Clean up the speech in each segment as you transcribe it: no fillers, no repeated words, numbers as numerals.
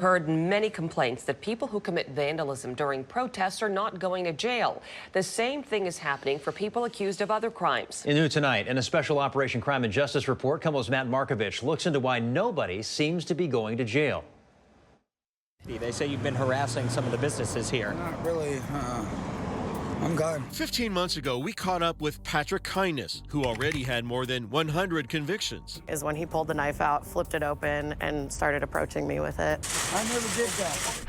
heard many complaints that people who commit vandalism during protests are not going to jail. The same thing is happening for people accused of other crimes. New tonight, in a special Operation Crime and Justice report, KOMO's Matt Markovich looks into why nobody seems to be going to jail. They say you've been harassing some of the businesses here. Not really. I'm gone. 15 months ago, we caught up with Patrick Kindness, who already had more than 100 convictions. Is when he pulled the knife out, flipped it open, and started approaching me with it. I never did that.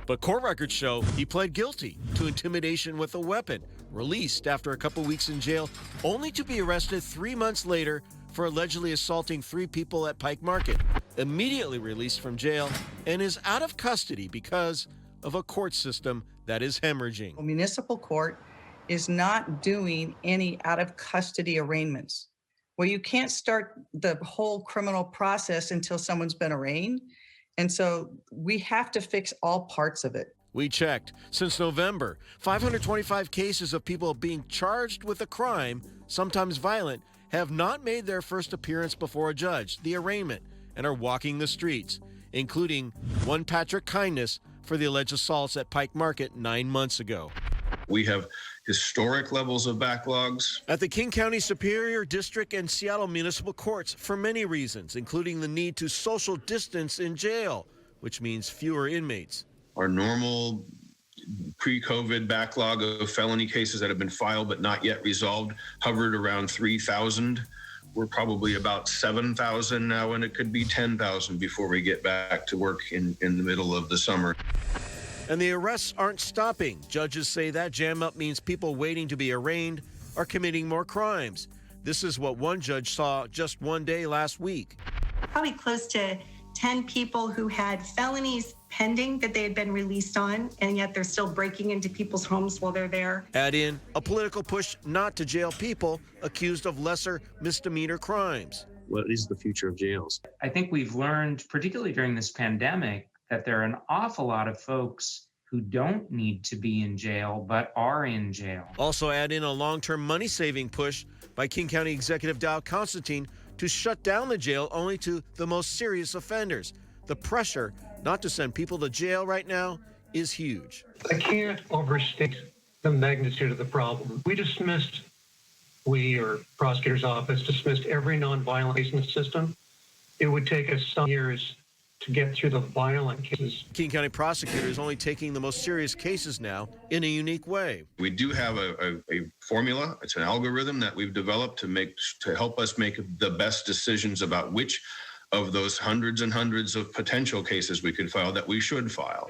But court records show he pled guilty to intimidation with a weapon, released after a couple weeks in jail, only to be arrested 3 months later for allegedly assaulting 3 people at Pike Market, immediately released from jail, and is out of custody because of a court system that is hemorrhaging. A municipal court is not doing any out-of-custody arraignments. Well, you can't start the whole criminal process until someone's been arraigned, and so we have to fix all parts of it. We checked. Since November, 525 cases of people being charged with a crime, sometimes violent, have not made their first appearance before a judge, the arraignment, and are walking the streets, including one Patrick Kindness for the alleged assaults at Pike Market 9 months ago. We have historic levels of backlogs. At the King County Superior District and Seattle Municipal Courts for many reasons, including the need to social distance in jail, which means fewer inmates. Our normal pre-COVID backlog of felony cases that have been filed but not yet resolved hovered around 3,000. We're probably about 7,000 now, and it could be 10,000 before we get back to work in the middle of the summer. And the arrests aren't stopping. Judges say that jam up means people waiting to be arraigned are committing more crimes. This is what one judge saw just one day last week. Probably close to 10 people who had felonies pending that they had been released on, and yet they're still breaking into people's homes while they're there. Add in a political push not to jail people accused of lesser misdemeanor crimes. What is the future of jails? I think we've learned, particularly during this pandemic, that there are an awful lot of folks who don't need to be in jail but are in jail. Also add in a long-term money-saving push by King County Executive Dow Constantine to shut down the jail only to the most serious offenders. The pressure not to send people to jail right now is huge. I can't overstate the magnitude of the problem. We, or prosecutor's office, dismissed every nonviolent case in the system. It would take us some years to get through the violent cases. King County prosecutor is only taking the most serious cases now in a unique way. We do have a formula. It's an algorithm that we've developed to help us make the best decisions about which of those hundreds and hundreds of potential cases we could file that we should file.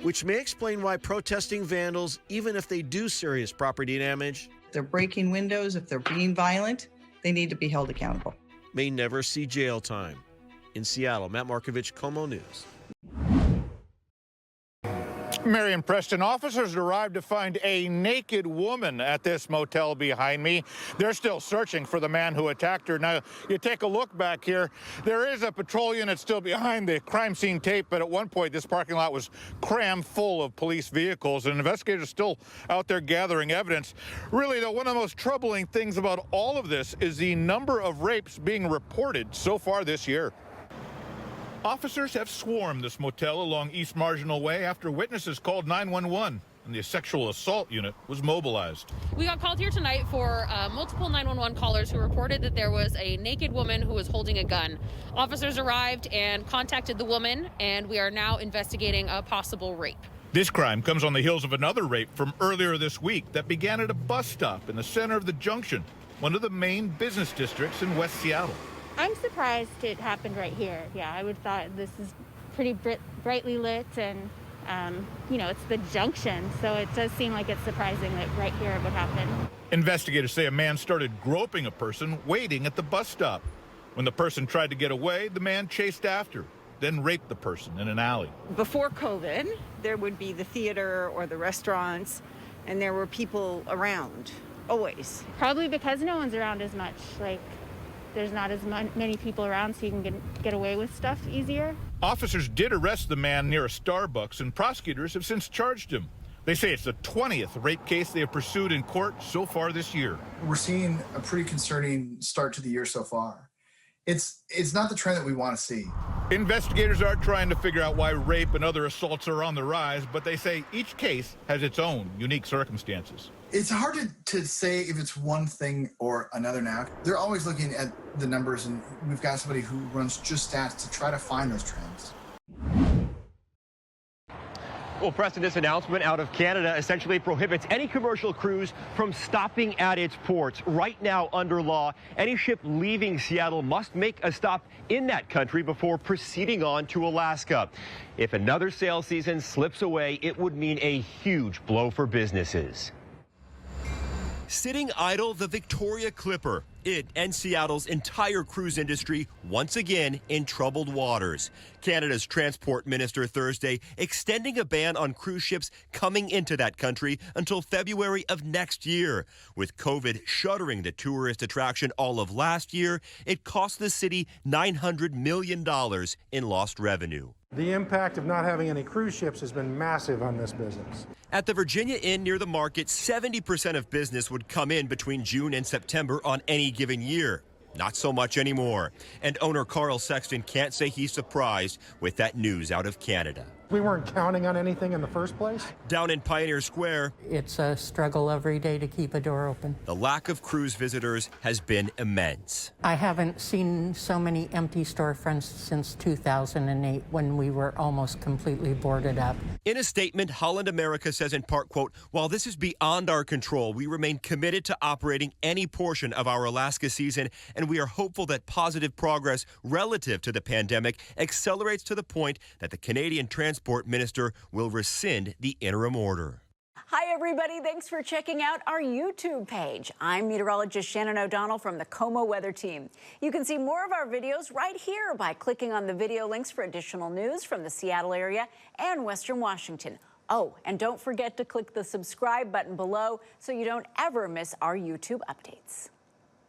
Which may explain why protesting vandals, even if they do serious property damage, If they're breaking windows, if they're being violent, they need to be held accountable. may never see jail time. In Seattle, Matt Markovich, KOMO News. Marion Preston, officers arrived to find a naked woman at this motel behind me. They're still searching for the man who attacked her. Now, you take a look back here. There is a patrol unit still behind the crime scene tape, but at one point, this parking lot was crammed full of police vehicles, and investigators are still out there gathering evidence. Really, though, one of the most troubling things about all of this is the number of rapes being reported so far this year. Officers have swarmed this motel along East Marginal Way after witnesses called 911, and the sexual assault unit was mobilized. We got called here tonight for multiple 911 callers who reported that there was a naked woman who was holding a gun. Officers arrived and contacted the woman, and we are now investigating a possible rape. This crime comes on the heels of another rape from earlier this week that began at a bus stop in the center of the Junction, one of the main business districts in West Seattle. I'm surprised it happened right here. Yeah, I would have thought this is pretty brightly lit, and you know, it's the Junction, so it does seem like it's surprising that right here it would happen. Investigators say a man started groping a person waiting at the bus stop. When the person tried to get away, the man chased after, then raped the person in an alley. Before COVID, there would be the theater or the restaurants, and there were people around, always. Probably because no one's around as much. Like, there's not as many people around, so you can get away with stuff easier. Officers did arrest the man near a Starbucks, and prosecutors have since charged him. They say it's the 20th rape case they have pursued in court so far this year. We're seeing a pretty concerning start to the year so far. it's not the trend that we want to see. Investigators are trying to figure out why rape and other assaults are on the rise, but they say each case has its own unique circumstances. It's hard to say if it's one thing or another now. They're always looking at the numbers, and we've got somebody who runs just stats to try to find those trends. Well, Preston, this announcement out of Canada essentially prohibits any commercial cruise from stopping at its ports. Right now, under law, any ship leaving Seattle must make a stop in that country before proceeding on to Alaska. If another sail season slips away, it would mean a huge blow for businesses. Sitting idle, the Victoria Clipper. It and Seattle's entire cruise industry once again in troubled waters. Canada's transport minister Thursday extending a ban on cruise ships coming into that country until February of next year. With COVID shuttering the tourist attraction all of last year, it cost the city $900 million in lost revenue. The impact of not having any cruise ships has been massive on this business. At the Virginia Inn near the market, 70% of business would come in between June and September on any given year. Not so much anymore. And owner Carl Sexton can't say he's surprised with that news out of Canada. We weren't counting on anything in the first place. Down in Pioneer Square, it's a struggle every day to keep a door open. The lack of cruise visitors has been immense. I haven't seen so many empty storefronts since 2008 when we were almost completely boarded up. In a statement, Holland America says in part, quote, "While this is beyond our control, we remain committed to operating any portion of our Alaska season, and we are hopeful that positive progress relative to the pandemic accelerates to the point that the Canadian Transport Minister will rescind the interim order." Hi, everybody. Thanks for checking out our YouTube page. I'm meteorologist Shannon O'Donnell from the KOMO weather team. You can see more of our videos right here by clicking on the video links for additional news from the Seattle area and Western Washington. Oh, and don't forget to click the subscribe button below so you don't ever miss our YouTube updates.